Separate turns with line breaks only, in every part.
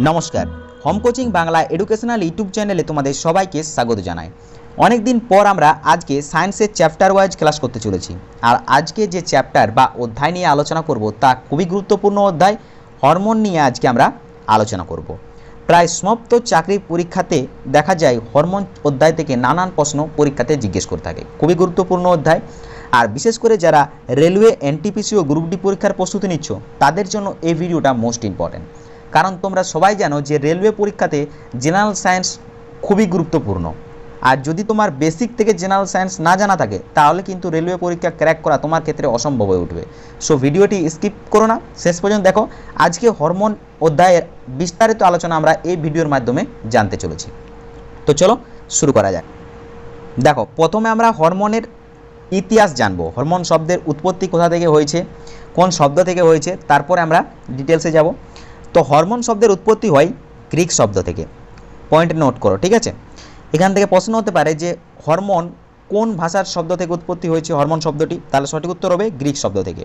নমস্কার, home coaching Bangla educational YouTube চ্যানেলে তোমাদের সবাইকে স্বাগত জানাই। অনেক দিন পর আমরা আজকে সায়েন্সের চ্যাপ্টার ওয়াইজ ক্লাস করতে চলেছি। আর আজকে যে চ্যাপ্টার বা অধ্যায় নিয়ে আলোচনা করব তা খুবই গুরুত্বপূর্ণ অধ্যায়, হরমোন নিয়ে আজকে আমরা আলোচনা করব। প্রায় সমস্ত চাকরির পরীক্ষাতে দেখা যায় হরমোন অধ্যায় থেকে নানান প্রশ্ন পরীক্ষাতে জিজ্ঞেস করে থাকে। খুবই গুরুত্বপূর্ণ অধ্যায়। আর বিশেষ করে যারা রেলওয়ে, এনটিপিসি ও গ্রুপ ডি পরীক্ষার প্রস্তুতি নিচ্ছ তাদের জন্য এই ভিডিওটা মোস্ট ইম্পর্টেন্ট। কারণ তোমরা সবাই জানো যে রেলওয়ে পরীক্ষাতে জেনারেল সায়েন্স খুবই গুরুত্বপূর্ণ। আর যদি তোমার বেসিক থেকে জেনারেল সায়েন্স না জানা থাকে তাহলে কিন্তু রেলওয়ে পরীক্ষা ক্র্যাক করা তোমার ক্ষেত্রে অসম্ভব হয়ে উঠবে। সো ভিডিওটি স্কিপ করো না, শেষ পর্যন্ত দেখো। আজকে হরমোন অধ্যায়ের বিস্তারিত আলোচনা আমরা এই ভিডিওর মাধ্যমে জানতে চলেছি। তো চলো শুরু করা যাক। দেখো, প্রথমে আমরা হরমোনের ইতিহাস জানবো। হরমোন শব্দের উৎপত্তি কোথা থেকে হয়েছে, কোন শব্দ থেকে হয়েছে, তারপরে আমরা ডিটেলসে যাব। তো হরমোন শব্দের উৎপত্তি হয় গ্রিক শব্দ থেকে। পয়েন্ট নোট করো, ঠিক আছে? এখান থেকে প্রশ্ন হতে পারে যে হরমোন কোন ভাষার শব্দ থেকে উৎপত্তি হয়েছে হরমোন শব্দটি, তাহলে সঠিক উত্তর হবে গ্রিক শব্দ থেকে।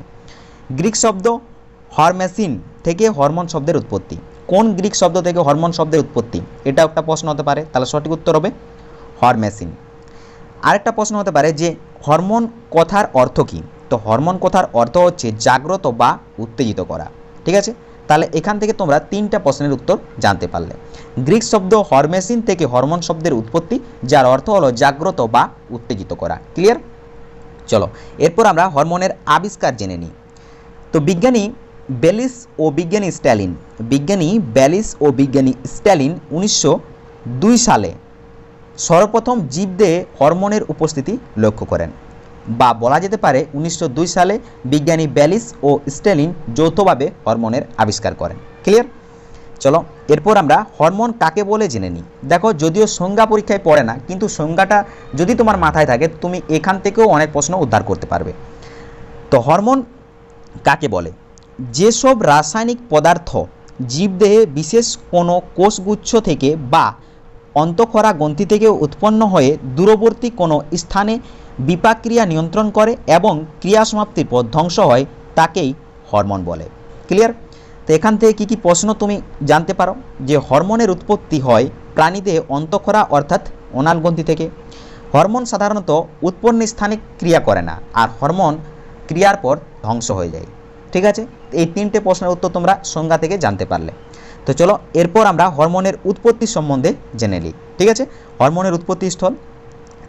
গ্রিক শব্দ হরমেসিন থেকে হরমোন শব্দের উৎপত্তি। কোন গ্রিক শব্দ থেকে হরমোন শব্দের উৎপত্তি, এটা একটা প্রশ্ন হতে পারে, তাহলে সঠিক উত্তর হবে হরমেসিন। আরেকটা প্রশ্ন হতে পারে যে হরমোন কথার অর্থ কী। তো হরমোন কথার অর্থ হচ্ছে জাগ্রত বা উত্তেজিত করা, ঠিক আছে? তাহলে এখান থেকে তোমরা তিনটা প্রশ্নের উত্তর জানতে পারলে। গ্রিক শব্দ হরমেসিন থেকে হরমোন শব্দের উৎপত্তি, যার অর্থ হলো জাগ্রত বা উত্তেজিত করা। ক্লিয়ার? চলো এরপর আমরা হরমোনের আবিষ্কার জেনে নিই। তো বিজ্ঞানী ব্যালিস ও বিজ্ঞানী স্ট্যালিন 1902 সালে সর্বপ্রথম জীবদেহে হরমোনের উপস্থিতি লক্ষ্য করেন, বা বলা যেতে পারে 1902 সালে বিজ্ঞানী ব্যালিস ও স্ট্যালিন যৌথভাবে হরমোনের আবিষ্কার করেন। ক্লিয়ার? চলো এরপর আমরা হরমোন কাকে বলে জেনে নিই। দেখো, যদিও সংজ্ঞা পরীক্ষায় পড়ে না, কিন্তু সংজ্ঞাটা যদি তোমার মাথায় থাকে তুমি এখান থেকেও অনেক প্রশ্ন উদ্ধার করতে পারবে। তো হরমোন কাকে বলে? যেসব রাসায়নিক পদার্থ জীবদেহে বিশেষ কোনো কোষগুচ্ছ থেকে বা অন্তঃক্ষরা গ্রন্থি থেকে উৎপন্ন হয়ে দূরবর্তী কোনো স্থানে বিপাক ক্রিয়া নিয়ন্ত্রণ করে এবং ক্রিয়া সমাপ্তির পর ধ্বংস হয়, তাকেই হরমোন বলে। ক্লিয়ার? তো এখান থেকে কী কী প্রশ্ন তুমি জানতে পারো? যে হরমোনের উৎপত্তি হয় প্রাণীদেহে অন্তঃক্ষরা অর্থাৎ অনাল গ্রন্থি থেকে। হরমোন সাধারণত উৎপন্ন স্থানে ক্রিয়া করে না, আর হরমোন ক্রিয়ার পর ধ্বংস হয়ে যায়। ঠিক আছে? এই তিনটে প্রশ্নের উত্তর তোমরা সংজ্ঞা থেকে জানতে পারলে। তো চলো এরপর আমরা হরমোনের উৎপত্তি সম্বন্ধে জেনে নিই। ঠিক আছে? হরমোনের উৎপত্তি স্থল।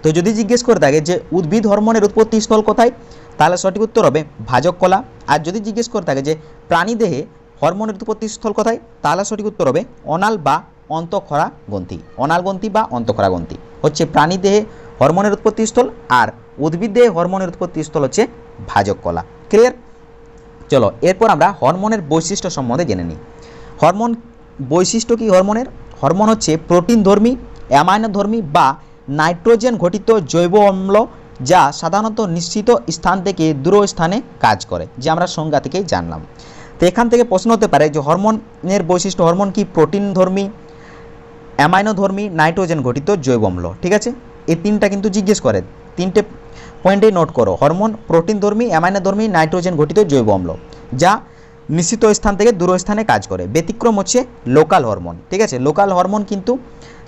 তো যদি জিজ্ঞেস করে থাকে যে উদ্ভিদ হরমোনের উৎপত্তি স্থল কোথায়, তাহলে সঠিক উত্তর হবে ভাজক কলা। আর যদি জিজ্ঞেস করে থাকে যে প্রাণীদেহে হরমোনের উৎপত্তি স্থল কোথায়, তাহলে সঠিক উত্তর হবে অনাল বা অন্তঃক্ষরা গ্রন্থি। অনাল গ্রন্থি বা অন্তঃক্ষরা গ্রন্থি হচ্ছে প্রাণীদেহে হরমোনের উৎপত্তি স্থল, আর উদ্ভিদ দেহে হরমোনের উৎপত্তি স্থল হচ্ছে ভাজক কলা। ক্লিয়ার? চলো এরপর আমরা হরমোনের বৈশিষ্ট্য সম্বন্ধে জেনে নিই। হরমোন বৈশিষ্ট্য কি হরমোনের? হরমোন হচ্ছে প্রোটিনধর্মী, অ্যামাইনোধর্মী বা নাইট্রোজেন ঘটিত জৈব অম্ল, যা সাধারণত নিশ্চিত স্থান থেকে দূর স্থানে কাজ করে, যে আমরা সংজ্ঞা থেকেই জানলাম। তো এখান থেকে প্রশ্ন হতে পারে যে হরমোনের বৈশিষ্ট্য, হরমোন কি প্রোটিনধর্মী, অ্যামাইনোধর্মী, নাইট্রোজেন ঘটিত জৈব অম্ল। ঠিক আছে? এই তিনটা কিন্তু জিজ্ঞেস করে, তিনটে পয়েন্টেই নোট করো। হরমোন প্রোটিনধর্মী, অ্যামাইনোধর্মী, নাইট্রোজেন ঘটিত জৈব অম্ল, যা নিশ্চিত স্থান থেকে দূর স্থানে কাজ করে। ব্যতিক্রম হচ্ছে লোকাল হরমোন। ঠিক আছে? লোকাল হরমোন কিন্তু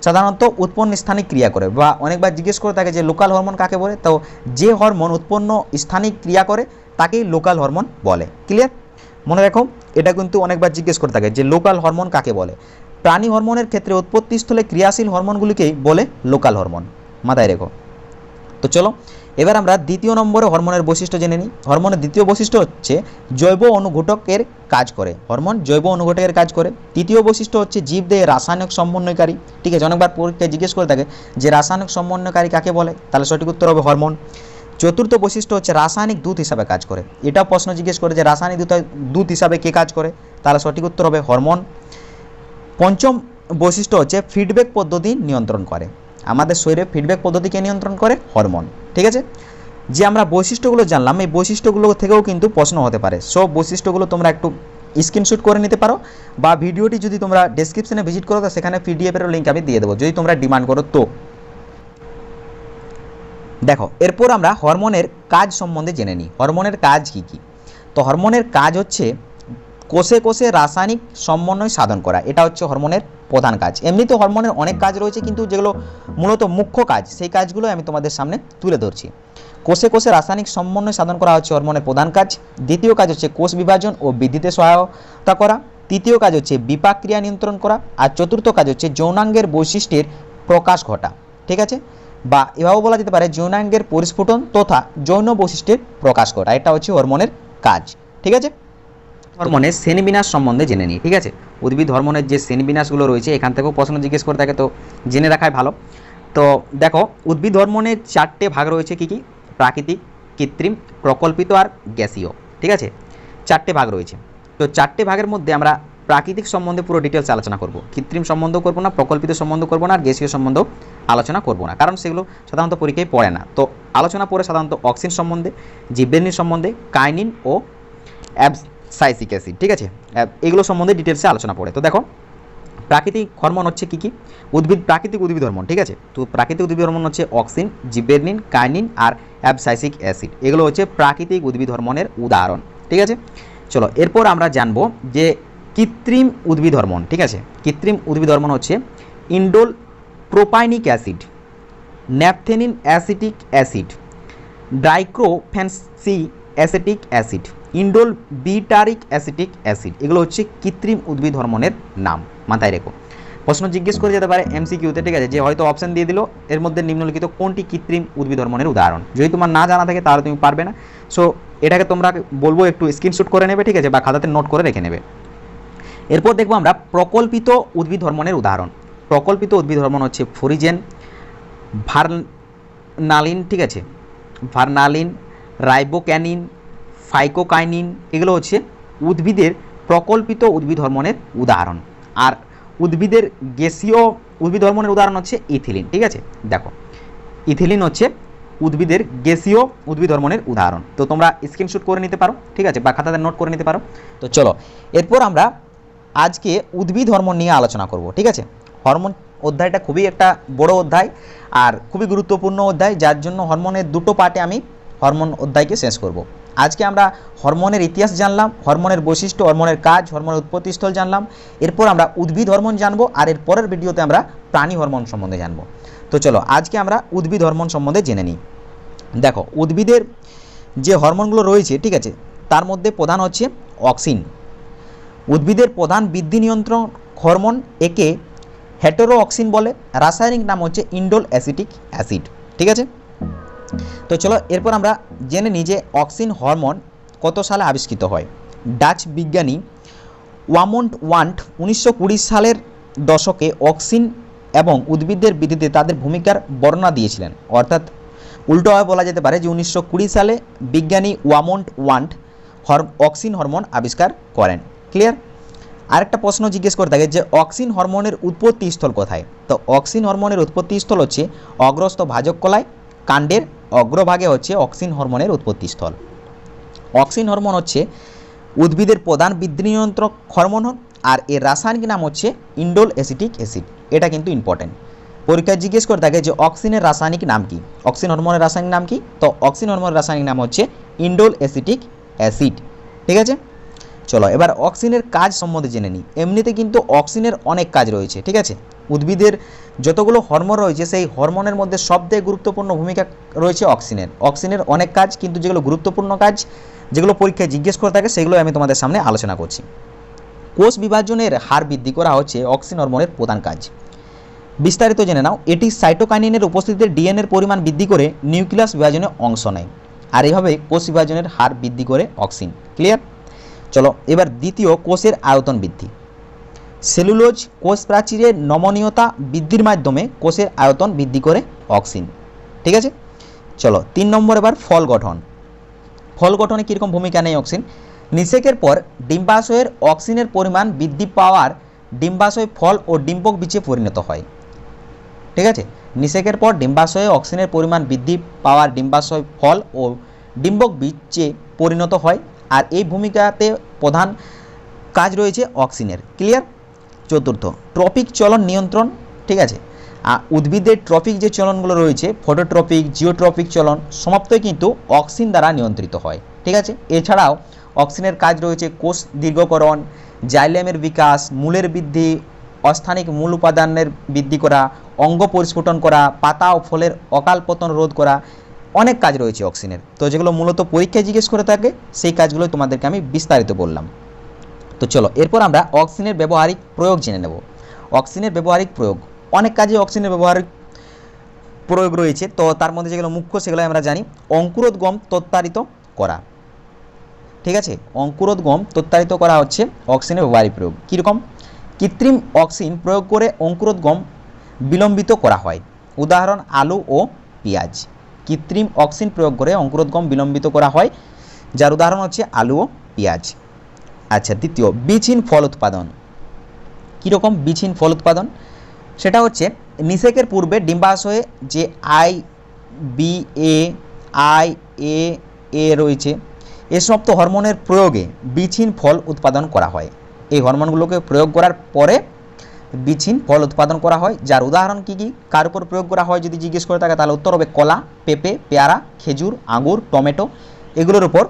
সাধারণত উৎপন্ন স্থানে ক্রিয়া করে, বা অনেকবার জিজ্ঞেস করে থাকে যে লোকাল হরমোন কাকে বলে। তো যে হরমোন উৎপন্ন স্থানে ক্রিয়া করে তাকেই লোকাল হরমোন বলে। ক্লিয়ার? মনে রাখো, এটা কিন্তু অনেকবার জিজ্ঞেস করে থাকে যে লোকাল হরমোন কাকে বলে। প্রাণী হরমোনের ক্ষেত্রে উৎপত্তিস্থলে ক্রিয়াশীল হরমোনগুলিকেই বলে লোকাল হরমোন, মাথায় রেখো। তো চলো এবার আমরা দ্বিতীয় নম্বরে হরমোনের বৈশিষ্ট্য জেনে নিই। হরমোনের দ্বিতীয় বৈশিষ্ট্য হচ্ছে জৈব অনুঘটকের কাজ করে। হরমোন জৈব অনুঘটকের কাজ করে। তৃতীয় বৈশিষ্ট্য হচ্ছে জীবদেহে রাসায়নিক সমন্বয়কারী। ঠিক আছে? অনেকবার পরীক্ষায় জিজ্ঞেস করে থাকে যে রাসায়নিক সমন্বয়কারী কাকে বলে, তাহলে সঠিক উত্তর হবে হরমোন। চতুর্থ বৈশিষ্ট্য হচ্ছে রাসায়নিক দূত হিসাবে কাজ করে। এটাও প্রশ্ন জিজ্ঞেস করে যে রাসায়নিক দূত হিসাবে কে কাজ করে, তাহলে সঠিক উত্তর হবে হরমোন। পঞ্চম বৈশিষ্ট্য হচ্ছে ফিডব্যাক পদ্ধতি নিয়ন্ত্রণ করে। আমাদের শরীরে ফিডব্যাক পদ্ধতিকে নিয়ন্ত্রণ করে হরমোন। ঠিক আছে? যে আমরা বৈশিষ্ট্যগুলো জানলাম, এই বৈশিষ্ট্যগুলো থেকেও কিন্তু প্রশ্ন হতে পারে। সব বৈশিষ্ট্যগুলো তোমরা একটু স্ক্রিনশট করে নিতে পারো, বা ভিডিওটি যদি তোমরা ডেসক্রিপশনে ভিজিট করো তো সেখানে পিডিএফের লিঙ্ক আমি দিয়ে দেবো, যদি তোমরা ডিমান্ড করো তো। দেখো এরপর আমরা হরমোনের কাজ সম্বন্ধে জেনে নিই। হরমোনের কাজ কি কি? তো হরমোনের কাজ হচ্ছে কোষে কোষে রাসায়নিক সমন্বয় সাধন করা, এটা হচ্ছে হরমোনের প্রধান কাজ। এমনিতে হরমোনের অনেক কাজ রয়েছে, কিন্তু যেগুলো মূলত মুখ্য কাজ সেই কাজগুলো আমি তোমাদের সামনে তুলে ধরছি। কোষে কোষে রাসায়নিক সমন্বয় সাধন করা হচ্ছে হরমোনের প্রধান কাজ। দ্বিতীয় কাজ হচ্ছে কোষ বিভাজন ও বৃদ্ধিতে সহায়তা করা। তৃতীয় কাজ হচ্ছে বিপাক ক্রিয়া নিয়ন্ত্রণ করা। আর চতুর্থ কাজ হচ্ছে যৌনাঙ্গের বৈশিষ্ট্যের প্রকাশ ঘটা। ঠিক আছে, বা এভাবে বলা যেতে পারে যৌনাঙ্গের পরিস্ফুটন তথা যৌন বৈশিষ্ট্যের প্রকাশ ঘটা, এটা হচ্ছে হরমোনের কাজ। ঠিক আছে, হরমোনের শ্রেণীবিন্যাস সম্বন্ধে জেনে নিই। ঠিক আছে, উদ্ভিদ হরমোনের যে শ্রেণীবিন্যাসগুলো রয়েছে এখান থেকেও প্রশ্ন জিজ্ঞেস করে থাকে, তো জেনে রাখাই ভালো। তো দেখো, উদ্ভিদ হরমোনের 4টে ভাগ রয়েছে। কি কি? প্রাকৃতিক, কৃত্রিম, প্রকল্পিত আর গ্যাসীয়। ঠিক আছে, 4টে ভাগ রয়েছে। তো 4টে ভাগের মধ্যে আমরা প্রাকৃতিক সম্বন্ধে পুরো ডিটেলস আলোচনা করব, কৃত্রিম সম্বন্ধ করব না, প্রকল্পিত সম্বন্ধ করব না, আর গ্যাসীয় সম্বন্ধ আলোচনা করব না, কারণ সেগুলো সাধারণত পরীক্ষায় পড়ে না। তো আলোচনা পড়ে সাধারণত অক্সিন সম্বন্ধে, জিবরেলিন সম্বন্ধে, কাইনিন ও অ্যাবসাইসিক অ্যাসিড। ঠিক আছে, এগুলো সম্বন্ধে ডিটেলসে আলোচনা পড়ে। তো দেখো, প্রাকৃতিক হরমোন হচ্ছে কি কি? প্রাকৃতিক উদ্ভিদ হরমোন। ঠিক আছে, তো প্রাকৃতিক উদ্ভিদ হরমোন হচ্ছে অক্সিন, জিবরেলিন, কাইনিন আর অ্যাবসাইসিক অ্যাসিড। এগুলো হচ্ছে প্রাকৃতিক উদ্ভিদ হরমোনের উদাহরণ। ঠিক আছে, চলো এরপর আমরা জানবো যে কৃত্রিম উদ্ভিদ হরমোন। ঠিক আছে, কৃত্রিম উদ্ভিদ হরমোন হচ্ছে indole propionic acid, naphthalene acetic acid, dichlorophenoxy acetic acid, indole butyric acetic acid. এগুলো হচ্ছে কৃত্রিম উদ্ভিদ হরমোনের নাম, মাথায় রেখো। প্রশ্ন জিজ্ঞেস করে যেতে পারে এমসিকিউতে। ঠিক আছে, যে হয়তো অপশন দিয়ে দিল এর মধ্যে নিম্নলিখিত কোনটি কৃত্রিম উদ্ভিদ হরমোনের উদাহরণ। যদি তোমার না জানা থাকে তাহলে তুমি পারবে না। সো এটাকে তোমরা বলবো একটু স্ক্রিনশট করে নেবে। ঠিক আছে, বা খাতাতে নোট করে রেখে নেবে। এরপর দেখবো আমরা প্রকল্পিত উদ্ভিদ হরমোনের উদাহরণ। প্রকল্পিত উদ্ভিদ হরমোন হচ্ছে ফ্লোরিজেন, ভার্নালিন। ঠিক আছে, ভার্নালিন, রাইবোক্যানিন, ফাইকোকাইনিন। এগুলো হচ্ছে উদ্ভিদের প্রকল্পিত উদ্ভিদ হরমোনের উদাহরণ। আর উদ্ভিদের গ্যাসীয় উদ্ভিদ হরমোনের উদাহরণ হচ্ছে ইথিলিন। ঠিক আছে, দেখো ইথিলিন হচ্ছে উদ্ভিদের গ্যাসীয় উদ্ভিদ হরমোনের উদাহরণ। তো তোমরা স্ক্রিনশট করে নিতে পারো। ঠিক আছে, বা খাতাতে নোট করে নিতে পারো। তো চলো এরপর আমরা আজকে উদ্ভিদ হরমোন নিয়ে আলোচনা করব। ঠিক আছে, হরমোন অধ্যায়টা খুবই একটা বড় অধ্যায় আর খুবই গুরুত্বপূর্ণ অধ্যায়, যার জন্য হরমোনের দুটো পার্টে আমি হরমোন অধ্যায়কে শেষ করব। আজকে আমরা হরমোনের ইতিহাস জানলাম, হরমোনের বৈশিষ্ট্য, হরমোনের কাজ, হরমোনের উৎপত্তিস্থল জানলাম। এরপর আমরা উদ্ভিদ হরমোন জানবো, আর এর পরের ভিডিওতে আমরা প্রাণী হরমোন সম্বন্ধে জানবো। তো চলো আজকে আমরা উদ্ভিদ হরমোন সম্বন্ধে জেনে নিই। দেখো, উদ্ভিদের যে হরমোনগুলো রয়েছে, ঠিক আছে, তার মধ্যে প্রধান হচ্ছে অক্সিন। উদ্ভিদের প্রধান বৃদ্ধি নিয়ন্ত্রণ হরমোন, একে হেটেরো অক্সিন বলে। রাসায়নিক নাম হচ্ছে ইন্ডোল অ্যাসিটিক অ্যাসিড। ঠিক আছে, তো চলো এরপর আমরা জেনে নিই যে অক্সিন হরমোন কত সালে আবিষ্কৃত হয়। ডাচ বিজ্ঞানী ওয়ামন্ড ওয়ান্ট 1920 সালের দশকে অক্সিন এবং উদ্ভিদের বৃদ্ধিতে তাদের ভূমিকার বর্ণনা দিয়েছিলেন। অর্থাৎ উল্টোভাবে বলা যেতে পারে যে 1920 সালে বিজ্ঞানী ওয়ামন্ড ওয়ান্ট অক্সিন হরমোন আবিষ্কার করেন। ক্লিয়ার? আরেকটা প্রশ্ন জিজ্ঞেস করে থাকে যে অক্সিন হরমোনের উৎপত্তি স্থল কোথায়। তো অক্সিন হরমোনের উৎপত্তি স্থল হচ্ছে অগ্রস্থ ভাজক কলায়, কাণ্ডের অগ্রভাগে হচ্ছে অক্সিন হরমোনের উৎপত্তিস্থল। অক্সিন হরমোন হচ্ছে উদ্ভিদের প্রধান বৃদ্ধি নিয়ন্ত্রক হরমোন, আর এর রাসায়নিক নাম হচ্ছে ইন্ডোল অ্যাসিটিক অ্যাসিড। এটা কিন্তু ইম্পর্টেন্ট, পরীক্ষায় জিজ্ঞেস করে থাকে যে অক্সিনের রাসায়নিক নাম কি, অক্সিন হরমোনের রাসায়নিক নাম কি। তো অক্সিন হরমোনের রাসায়নিক নাম হচ্ছে ইন্ডোল অ্যাসিটিক অ্যাসিড। ঠিক আছে, চলো এবার অক্সিনের কাজ সম্বন্ধে জেনে নিই। এমনিতে কিন্তু অক্সিনের অনেক কাজ রয়েছে। ঠিক আছে, উদ্ভিদের যতগুলো হরমোন রয়েছে সেই হরমোনের মধ্যে সবথেকে গুরুত্বপূর্ণ ভূমিকা রয়েছে অক্সিনের। অক্সিনের অনেক কাজ, কিন্তু যেগুলো গুরুত্বপূর্ণ কাজ, যেগুলো পরীক্ষায় জিজ্ঞেস করে থাকে, সেগুলো আমি তোমাদের সামনে আলোচনা করছি। কোষ বিভাজনের হার বৃদ্ধি করা হচ্ছে অক্সিন হরমোনের প্রধান কাজ। বিস্তারিত জেনে নাও। এটি সাইটোকাইনিনের উপস্থিতিতে ডিএনএর পরিমাণ বৃদ্ধি করে নিউক্লিয়াস বিভাজনে অংশ নেয়, আর এইভাবে কোষ বিভাজনের হার বৃদ্ধি করে অক্সিন। ক্লিয়ার? চলো এবার দ্বিতীয়, কোষের আয়তন বৃদ্ধি। সেলুলোজ কোষ প্রাচীরের নমনীয়তা বৃদ্ধির মাধ্যমে কোষের আয়তন বৃদ্ধি করে অক্সিন। ঠিক আছে, চলো 3 নম্বর, এবার ফল গঠন। ফল গঠনে কীরকম ভূমিকা নেয় অক্সিন? নিষেকের পর ডিম্বাশয়ের অক্সিনের পরিমাণ বৃদ্ধি পাওয়ার ডিম্বাশয় ফল ও ডিম্বক বীজে পরিণত হয়। ঠিক আছে, নিষেকের পর ডিম্বাশয়ে অক্সিনের পরিমাণ বৃদ্ধি পাওয়ার ডিম্বাশয় ফল ও ডিম্বক বীজে পরিণত হয়, আর এই ভূমিকাতে প্রধান কাজ রয়েছে অক্সিনের। ক্লিয়ার? চতুর্থ, ট্রপিক চলন নিয়ন্ত্রণ। ঠিক আছে, উদ্ভিদের ট্রপিক যে চলনগুলো রয়েছে, ফটোট্রপিক, জিওট্রপিক চলন সমাপ্তই কিন্তু অক্সিন দ্বারা নিয়ন্ত্রিত হয়। ঠিক আছে, এছাড়াও অক্সিনের কাজ রয়েছে কোষ দীর্ঘকরণ, জাইলেমের বিকাশ, মূলের বৃদ্ধি, অস্থানিক মূল উপাদানের বৃদ্ধি করা, অঙ্গ পরিস্ফুটন করা, পাতা ও ফলের অকাল পতন রোধ করা, অনেক কাজ রয়েছে অক্সিনের। তো যেগুলো মূলত পরীক্ষায় জিজ্ঞেস করে থাকে সেই কাজগুলো তোমাদেরকে আমি বিস্তারিত বললাম। তো চলো এরপর আমরা অক্সিনের ব্যবহারিক প্রয়োগ জেনে নেব। অক্সিনের ব্যবহারিক প্রয়োগ, অনেক কাজে অক্সিনের ব্যবহারিক প্রয়োগ রয়েছে। তো তার মধ্যে যেগুলো মুখ্য সেগুলো আমরা জানি। অঙ্কুরোদ্গম তত্ত্বারিত করা, ঠিক আছে, অঙ্কুরোদ্গম তত্ত্বারিত করা হচ্ছে অক্সিনের ব্যবহারিক প্রয়োগ। কীরকম? কৃত্রিম অক্সিন প্রয়োগ করে অঙ্কুরোদ্গম বিলম্বিত করা হয়। উদাহরণ আলু ও পেঁয়াজ। কৃত্রিম অক্সিন প্রয়োগ করে অঙ্কুরোদ্গম বিলম্বিত করা হয়, যার উদাহরণ হচ্ছে আলু ও পেঁয়াজ। আচ্ছা, দ্বিতীয় বীজহীন ফল উৎপাদন। কীরকম বীজহীন ফল উৎপাদন? সেটা হচ্ছে নিষেকের পূর্বে ডিম্বাশয়ে যে IBA রয়েছে এ সমস্ত হরমোনের প্রয়োগে বীজহীন ফল উৎপাদন করা হয়। এই হরমোনগুলোকে প্রয়োগ করার পরে বীজহীন ফল উৎপাদন করা হয়, যার উদাহরণ কী কী, কার উপর প্রয়োগ করা হয় যদি জিজ্ঞেস করে থাকে তাহলে উত্তর হবে কলা, পেঁপে, পেয়ারা, খেজুর, আঙুর, টমেটো, এগুলোর উপর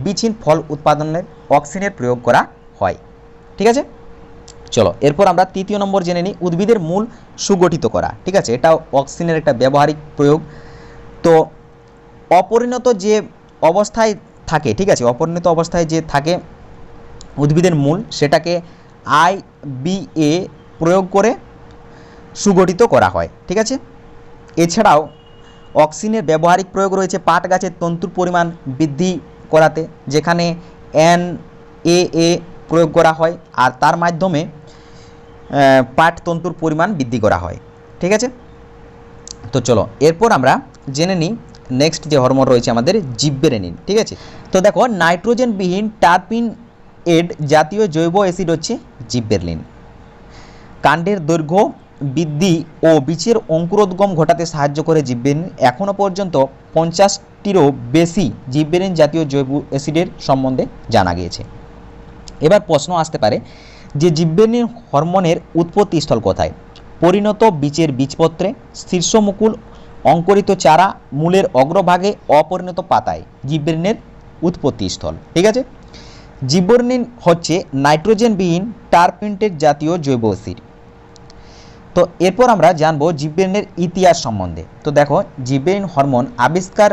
বীজহীন ফল উৎপাদনের অক্সিনের প্রয়োগ করা হয়। ঠিক আছে, চলো এরপর আমরা তৃতীয় নম্বর জেনে নিই, উদ্ভিদের মূল সুগঠিত করা। ঠিক আছে, এটাও অক্সিনের একটা ব্যবহারিক প্রয়োগ। তো অপরিণত যে অবস্থায় থাকে, ঠিক আছে, অপরিণত অবস্থায় যে থাকে উদ্ভিদের মূল, সেটাকে IBA প্রয়োগ করে সুগঠিত করা হয়। ঠিক আছে, এছাড়াও অক্সিনের ব্যবহারিক প্রয়োগ রয়েছে পাট গাছের তন্তুর পরিমাণ বৃদ্ধি করাতে, যেখানে NAA প্রয়োগ করা হয় আর তার মাধ্যমে পাট তন্তুর পরিমাণ বৃদ্ধি করা হয়। ঠিক আছে, তো চলো এরপর আমরা জেনে নিই নেক্সট যে হরমোন রয়েছে আমাদের জিবরেলিন। ঠিক আছে, তো দেখো নাইট্রোজেনবিহীন টারপিন এড জাতীয় জৈব অ্যাসিড হচ্ছে জিবরেলিন। কাণ্ডের দৈর্ঘ্য বৃদ্ধি ও বীজের অঙ্কুরোদ্গম ঘটাতে সাহায্য করে জিবরেলিন। এখনও পর্যন্ত 50টিরও বেশি জিবরেলিন জাতীয় জৈব অ্যাসিডের সম্বন্ধে জানা গিয়েছে। এবার প্রশ্ন আসতে পারে যে জিবরেলিন হরমোনের উৎপত্তিস্থল কোথায়? পরিণত বীজের বীজপত্রে, শীর্ষমুকুল, অঙ্কুরিত চারা, মূলের অগ্রভাগে, অপরিণত পাতায় জিবরেলিনের উৎপত্তিস্থল। ঠিক আছে, জিবরেলিন হচ্ছে নাইট্রোজেনবিহীন টারপিনেট জাতীয় জৈব অ্যাসিড। তো এরপর আমরা জানবো জিবরেলিনের ইতিহাস সম্বন্ধে। তো দেখো জিবরেলিন হরমোন আবিষ্কার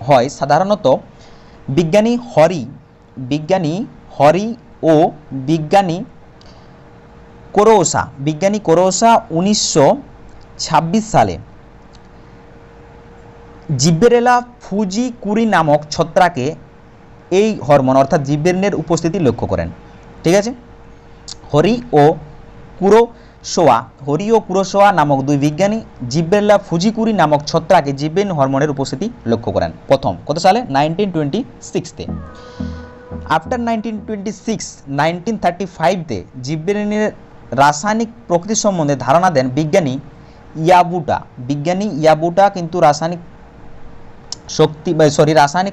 হয় সাধারণত বিজ্ঞানী হরি ও বিজ্ঞানী কোরোসা 1926 সালে জিব্বেরেলা ফুজিকুরি নামক ছত্রাকে এই হরমোন অর্থাৎ জিবরেলিনের উপস্থিতি লক্ষ্য করেন। ঠিক আছে, হরি ও কুরোসোয়া নামক দুই বিজ্ঞানী জিব্বেরেলা ফুজিকুরি নামক ছত্রাকে জিবরেলিন হরমোনের উপস্থিতি লক্ষ্য করেন প্রথম কত সালে? 1926-তে। আফটার 1935-তে জিবরেলিনের রাসায়নিক প্রকৃতি সম্বন্ধে ধারণা দেন বিজ্ঞানী ইয়াবুটা কিন্তু রাসায়নিক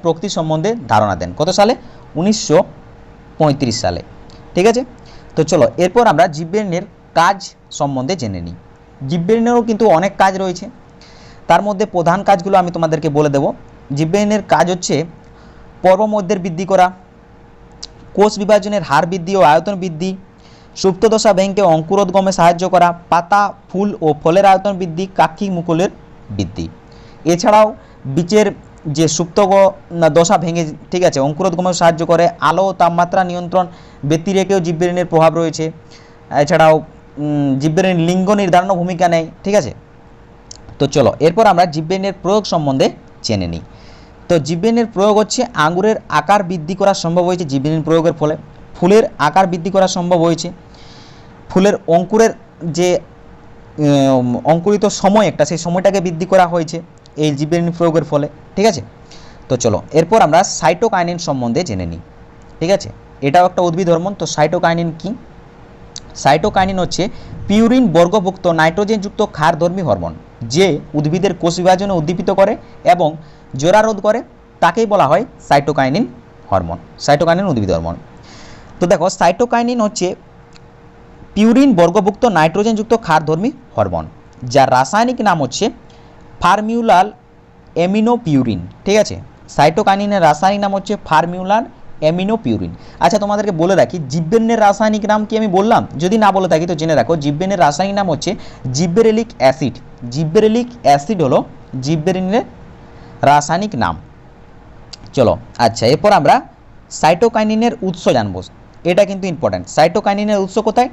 প্রকৃতি সম্বন্ধে ধারণা দেন কত সালে? 1935 সালে। ঠিক আছে, তো চলো এরপর আমরা জিবরেলিনের কাজ সম্বন্ধে জেনে নিই। জিবরেলিনেরও কিন্তু অনেক কাজ রয়েছে, তার মধ্যে প্রধান কাজগুলো আমি তোমাদেরকে বলে দেব। জিবরেলিনের কাজ হচ্ছে পর্বমধ্যের বৃদ্ধি করা, কোষ বিভাজনের হার বৃদ্ধি ও আয়তন বৃদ্ধি, সুপ্তদশা ভেঙে অঙ্কুরোদ্গমে সাহায্য করা, পাতা, ফুল ও ফলের আয়তন বৃদ্ধি, কাক্ষিক মুকুলের বৃদ্ধি। এছাড়াও বীজের যে সুপ্ত দশা ভেঙে, ঠিক আছে, অঙ্কুরোদ্গমে সাহায্য করে, আলো ও তাপমাত্রা নিয়ন্ত্রণ ব্যতিরেকেও জিবরেলিনের প্রভাব রয়েছে। এছাড়াও জিবরেলিন লিঙ্গ নির্ধারণও ভূমিকা নেয়। ঠিক আছে, তো চলো এরপর আমরা জিবরেলিনের প্রয়োগ সম্বন্ধে জেনে নিই। তো জিবরেলিনের প্রয়োগ হচ্ছে আঙুরের আকার বৃদ্ধি করা সম্ভব হয়েছে জিবরেলিন প্রয়োগের ফলে, ফুলের আকার বৃদ্ধি করা সম্ভব হয়েছে, ফুলের অঙ্কুরের যে অঙ্কুরিত সময় একটা সেই সময়টাকে বৃদ্ধি করা হয়েছে এই জিবরেলিন প্রয়োগের ফলে। ঠিক আছে, তো চলো এরপর আমরা সাইটোকাইনিন সম্বন্ধে জেনে নিই। ঠিক আছে, এটাও একটা উদ্ভিদ হরমোন। তো সাইটোকাইনিন কি? সাইটোকাইনিন হচ্ছে পিউরিন বর্গভুক্ত নাইট্রোজেনযুক্ত ক্ষারধর্মী হরমোন, যে উদ্ভিদের কোষ বিভাজনে উদ্দীপিত করে এবং জোড়া রোধ করে, তাকেই বলা হয় সাইটোকাইনিন হরমোন, সাইটোকাইনিন উদ্ভিদ হরমোন। তো দেখো সাইটোকাইনিন হচ্ছে পিউরিন বর্গভুক্ত নাইট্রোজেনযুক্ত ক্ষারধর্মী হরমোন, যার রাসায়নিক নাম হচ্ছে ফার্মিউলাল অ্যামিনোপিউরিন। ঠিক আছে, সাইটোকাইনিনের রাসায়নিক নাম হচ্ছে ফার্মিউলাল অ্যামিনোপিউরিন। আচ্ছা তোমাদেরকে বলে রাখি জিব্বেরিনের রাসায়নিক নাম কি আমি বললাম? যদি না বলে থাকি তো জেনে রাখো, জিব্বেরিনের রাসায়নিক নাম হচ্ছে জিব্বেরেলিক অ্যাসিড। জিব্বেরেলিক অ্যাসিড হলো জিব্বেরিনের রাসায়নিক নাম। চলো আচ্ছা, এরপর আমরা সাইটোকাইনিনের উৎস জানবো। এটা কিন্তু ইম্পর্ট্যান্ট। সাইটোকাইনিনের উৎস কোথায়?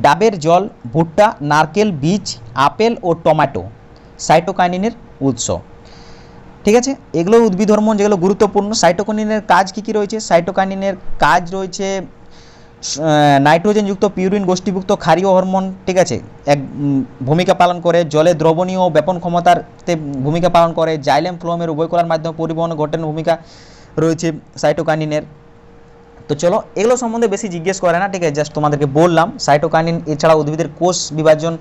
ডাবের জল, ভুট্টা, নারকেল বীজ, আপেল ও টমেটো সাইটোকাইনিনের উৎস। ঠিক আছে, এগুলো উদ্ভিদ হরমোন যেগুলো গুরুত্বপূর্ণ। সাইটোকাইনিনের কাজ কী কী রয়েছে? সাইটোকাইনিনের কাজ রয়েছে নাইট্রোজেনযুক্ত পিউরিন গোষ্ঠীভুক্ত ক্ষারীয় হরমোন, ঠিক আছে, এক ভূমিকা পালন করে। জলে দ্রবণীয় ও ব্যাপন ক্ষমতাতে ভূমিকা পালন করে। জাইলেম ফ্লোমের উভয়কলার মাধ্যমে পরিবহন ঘটানোর ভূমিকা রয়েছে সাইটোকাইনিনের। তো চলো, এগুলো সম্বন্ধে বেশি জিজ্ঞেস করে না, ঠিক আছে, জাস্ট তোমাদেরকে বললাম। সাইটোকাইনিন এছাড়া উদ্ভিদের কোষ বিভাজন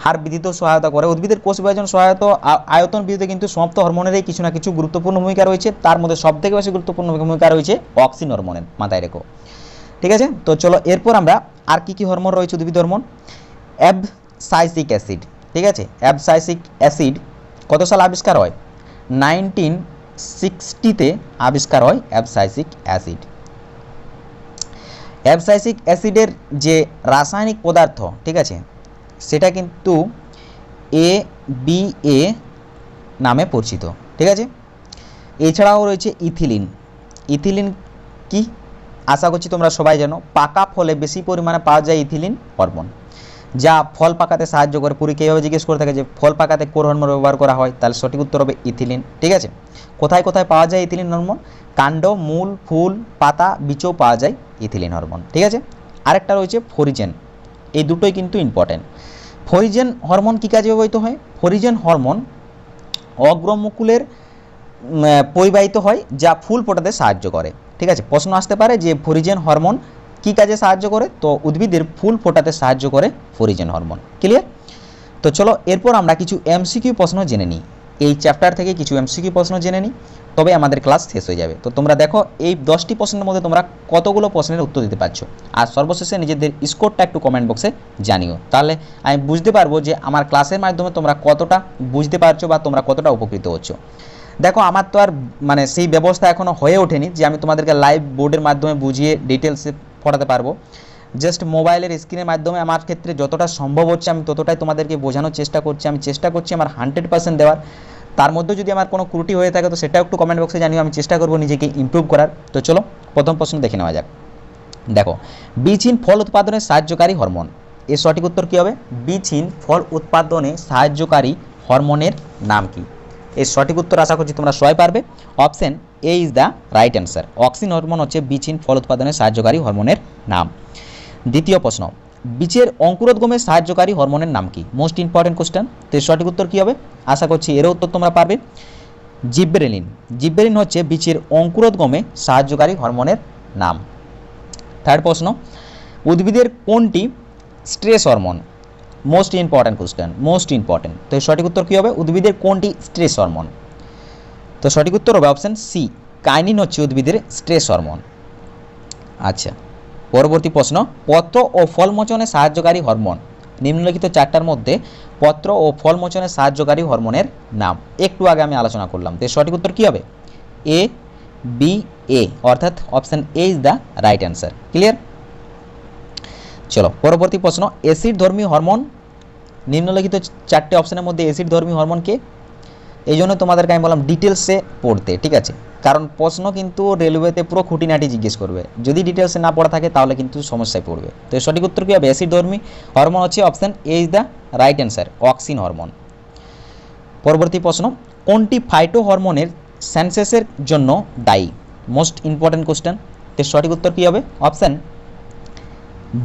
হার বৃদ্ধিতেও সহায়তা করে। উদ্ভিদের কোষ বিভাজন সহায়তা আয়তন বৃদ্ধিতে কিন্তু সমস্ত হরমোনেরই কিছু না কিছু গুরুত্বপূর্ণ ভূমিকা রয়েছে। তার মধ্যে সবথেকে বেশি গুরুত্বপূর্ণ ভূমিকা রয়েছে অক্সিন হরমোনের, মাথায় রেখো। ঠিক আছে, তো চলো এরপর আমরা আর কি কি হরমোন রয়েছে উদ্ভিদ হরমোন। অ্যাবসাইসিক অ্যাসিড, ঠিক আছে, অ্যাবসাইসিক অ্যাসিড কত সালে আবিষ্কার হয়? 1960-তে আবিষ্কার হয় অ্যাবসাইসিক অ্যাসিড। অ্যাবসাইসিক অ্যাসিডের যে রাসায়নিক পদার্থ, ঠিক আছে, সেটা কিন্তু ABA নামে পরিচিত। ঠিক আছে, এছাড়াও রয়েছে ইথিলিন। ইথিলিন কি? আশা করছি তোমরা সবাই জানো। পাকা ফলে বেশি পরিমাণে পাওয়া যায় ইথিলিন হরমোন, যা ফল পাকাতে সাহায্য করে। পরীক্ষা এইভাবে জিজ্ঞেস করে থাকে যে ফল পাকাতে কোন হরমোন ব্যবহার করা হয়, তাহলে সঠিক উত্তর হবে ইথিলিন। ঠিক আছে, কোথায় কোথায় পাওয়া যায় ইথিলিন হরমোন? কাণ্ড, মূল, ফুল, পাতা, বীজেও পাওয়া যায় ইথিলিন হরমোন। ঠিক আছে, আরেকটা রয়েছে ফরিজেন। এই দুটোই কিন্তু ইম্পর্টেন্ট। ফরিজেন হরমোন কী কাজে ব্যবহৃত হয়? ফরিজেন হরমোন অগ্রমুকুলের পরিবাহিত হয়, যা ফুল ফোটাতে সাহায্য করে। ঠিক আছে, প্রশ্ন আসতে পারে যে ফরিজেন হরমোন কী কাজে সাহায্য করে? তো উদ্ভিদের ফুল ফোটাতে সাহায্য করে ফরিজেন হরমোন। ক্লিয়ার? তো চলো এরপর আমরা কিছু এমসিকিউ প্রশ্ন জেনে নিই। এই চ্যাপ্টার থেকে কিছু এমসিকিউ প্রশ্ন জেনে নিই, তবে আমাদের ক্লাস শেষ হয়ে যাবে। তো তোমরা দেখো এই 10টি প্রশ্নের মধ্যে তোমরা কতগুলো প্রশ্নের উত্তর দিতে পারছো, আর সর্বশেষে নিজেদের স্কোরটা একটু কমেন্ট বক্সে জানিও। তাহলে আমি বুঝতে পারবো যে আমার ক্লাসের মাধ্যমে তোমরা কতটা বুঝতে পারছো বা তোমরা কতটা উপকৃত হচ্ছ। দেখো আমার তো আর মানে সেই ব্যবস্থা এখনও হয়ে ওঠেনি যে আমি তোমাদেরকে লাইভ বোর্ডের মাধ্যমে বুঝিয়ে ডিটেলসে পড়াতে পারবো। জাস্ট মোবাইলের স্ক্রিনের মাধ্যমে আমার ক্ষেত্রে যতটা সম্ভব হচ্ছে আমি ততটাই তোমাদেরকে বোঝানোর চেষ্টা করছি। আমি চেষ্টা করছি আমার 100% দেওয়ার। তার মধ্যে যদি আমার কোনো ত্রুটি হয়ে থাকে তো সেটাও একটু কমেন্ট বক্সে জানিও, আমি চেষ্টা করবো নিজেকে ইমপ্রুভ করার। তো চলো প্রথম প্রশ্ন দেখে নেওয়া যাক। দেখো, বীজহীন ফল উৎপাদনে সাহায্যকারী হরমোন, এর সঠিক উত্তর কী হবে? বীজহীন ফল উৎপাদনে সাহায্যকারী হরমোনের নাম কি? এর সঠিক উত্তর আশা করছি তোমরা সবাই পারবে। Option A is the right answer. Auxin hormone হচ্ছে বীজহীন ফল উৎপাদনে সাহায্যকারী হরমোনের নাম। দ্বিতীয় প্রশ্ন, বীজের অঙ্কুরোদ্গমে সাহায্যকারী হরমোনের নাম কি? Most important question. তো এর সঠিক উত্তর কী হবে? আশা করছি এরও উত্তর তোমরা পারবে। জিব্বেরেলিন। জিব্বেরিন হচ্ছে বীজের অঙ্কুরোদ্গমে সাহায্যকারী হরমোনের নাম। থার্ড প্রশ্ন, উদ্ভিদের কোনটি stress hormone? Most important question, most important. তো এর সঠিক উত্তর কী হবে? উদ্ভিদের কোনটি স্ট্রেস হরমোন? তো সঠিক উত্তর হবে অপশান সি, কাইনিন হচ্ছে উদ্ভিদের স্ট্রেস হরমোন। আচ্ছা, পরবর্তী প্রশ্ন, পত্র ও ফল মোচনে সাহায্যকারী হরমোন। নিম্নলিখিত চারটার মধ্যে পত্র ও ফল মোচনে সাহায্যকারী হরমোনের নাম একটু আগে আমি আলোচনা করলাম। তো সঠিক উত্তর কী হবে? এ বি এ, অর্থাৎ option A is the right answer. Clear? চলো পরবর্তী প্রশ্ন, অ্যাসিড ধর্মী হরমোন। নিম্নলিখিত চারটে অপশানের মধ্যে অ্যাসিড ধর্মী হরমোন কে? এই জন্য তোমাদেরকে আমি বললাম ডিটেলসে পড়তে, ঠিক আছে, কারণ প্রশ্ন কিন্তু রেলওয়েতে পুরো খুঁটিনাটি জিজ্ঞেস করবে। যদি ডিটেলসে না পড়া থাকে তাহলে কিন্তু সমস্যায় পড়বে। তো সঠিক উত্তর কী হবে? অ্যাসিড ধর্মী হরমোন হচ্ছে option A is the right answer, auxin hormone. পরবর্তী প্রশ্ন, কোনটি ফাইটো হরমোনের সেন্সেসের জন্য দায়ী? Most important question. তো সঠিক উত্তর কী হবে? Option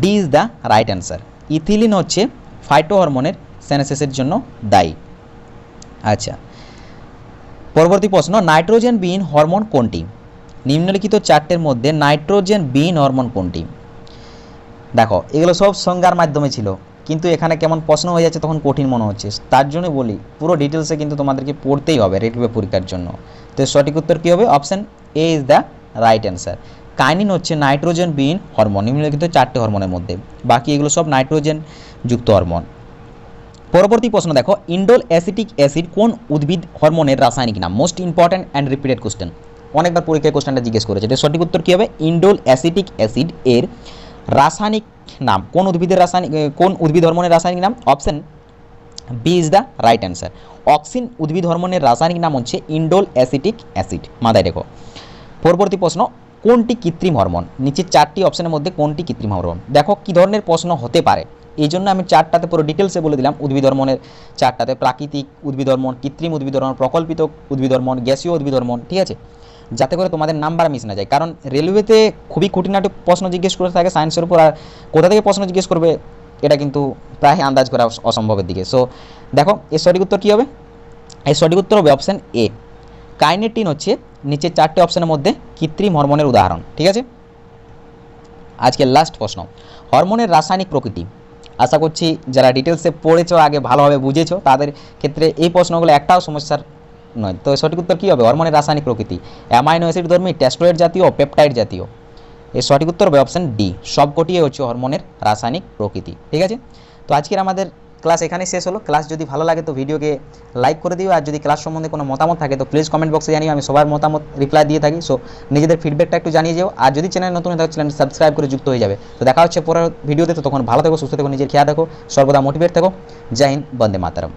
D is the right answer. Ethylene হচ্ছে ফাইটো হরমোনের সেন্সেসের জন্য দায়ী। আচ্ছা, পরবর্তী প্রশ্ন, নাইট্রোজেন বিহীন হরমোন কোনটি? নিম্নলিখিত চারটের মধ্যে নাইট্রোজেন বিহীন হরমোন কোনটি? দেখো এগুলো সব সংজ্ঞার মাধ্যমে ছিল, কিন্তু এখানে কেমন প্রশ্ন হয়ে যাচ্ছে তখন কঠিন মনে হচ্ছে। তার জন্য বলি পুরো ডিটেলসে কিন্তু তোমাদেরকে পড়তেই হবে রেলওয়ে পরীক্ষার জন্য। তো সঠিক উত্তর কী হবে? Option A is the right answer. কাইনিন হচ্ছে নাইট্রোজেন বিহীন হরমোন নিম্নলিখিত চারটে হরমোনের মধ্যে, বাকি এগুলো সব নাইট্রোজেন যুক্ত হরমোন। পরবর্তী প্রশ্ন দেখো, ইন্ডোল অ্যাসিটিক অ্যাসিড কোন উদ্ভিদ হরমোনের রাসায়নিক নাম? Most important and repeated question. অনেকবার পরীক্ষায় কোশ্চেনটা জিজ্ঞেস করেছে। এটা সঠিক উত্তর কী হবে? ইন্ডোল অ্যাসিটিক অ্যাসিড এর রাসায়নিক নাম, কোন উদ্ভিদ হরমোনের রাসায়নিক নাম? Option B is the right answer. Auxin উদ্ভিদ হরমোনের রাসায়নিক নাম হচ্ছে ইন্ডোল অ্যাসিটিক অ্যাসিড। মাথায় রেখো। পরবর্তী প্রশ্ন, কোনটি কৃত্রিম হরমোন? নিচে 4টি অপশনের মধ্যে কোনটি কৃত্রিম হরমোন? দেখো কী ধরনের প্রশ্ন হতে পারে, এই জন্য আমি 4টাতে পুরো ডিটেলসে বলে দিলাম। উদ্ভিদ হরমোনের 4টাতে: প্রাকৃতিক উদ্ভিদ হরমোন, কৃত্রিম উদ্ভিদ হরমোন, প্রকল্পিত উদ্ভিদ হরমোন, গ্যাসীয় উদ্ভিদ হরমোন। ঠিক আছে, যাতে করে তোমাদের নাম্বার মিস না যায়, কারণ রেলওয়েতে খুবই খুঁটিনাটি প্রশ্ন জিজ্ঞেস করে থাকে সায়েন্সের উপর, আর কোথা থেকে প্রশ্ন জিজ্ঞেস করবে এটা কিন্তু প্রায় আন্দাজ করা অসম্ভবের দিকে। সো দেখো এর সঠিক উত্তর কী হবে? এর সঠিক উত্তর হবে অপশান এ। কাইনেটিন হচ্ছে নিচের 4টে অপশানের মধ্যে কৃত্রিম হরমোনের উদাহরণ। ঠিক আছে, আজকের লাস্ট প্রশ্ন, হরমোনের রাসায়নিক প্রকৃতি। আশা করছি যারা ডিটেলসে পড়েছো, আগে ভালোভাবে বুঝেছো, তাদের ক্ষেত্রে এই প্রশ্নগুলো একটাও সমস্যার নয়। তো সঠিক উত্তর কী হবে? হরমোনের রাসায়নিক প্রকৃতি অ্যামাইনো অ্যাসিড ধর্মী, টেস্টোয়েড জাতীয়, পেপটাইড জাতীয়। এর সঠিক উত্তর হবে অপশান ডি, সবকটি হচ্ছে হরমোনের রাসায়নিক প্রকৃতি। ঠিক আছে, তো আজকের আমাদের ক্লাস এখানেই শেষ হলো। ক্লাস যদি ভালো লাগে তো ভিডিওকে লাইক করে দিও, আর যদি ক্লাস সম্বন্ধে কোনো মতামত থাকে তো প্লিজ কমেন্ট বক্সে জানিও, আমি সবার মতামত রিপ্লাই দিয়ে থাকি। সো নিজেদের ফিডব্যাকটা একটু জানিয়ে যাও, আর যদি চ্যানেল নতুন থাকে চ্যানেল সাবস্ক্রাইব করে যুক্ত হয়ে যাবে। তো দেখা হচ্ছে পরের ভিডিওতে, তো তখন ভালো থেকো, সুস্থ থেকো, নিজের খেয়াল রাখো, সর্বদা মোটিভেট থেকো। জয় হিন্দ, বন্দে মাতরম।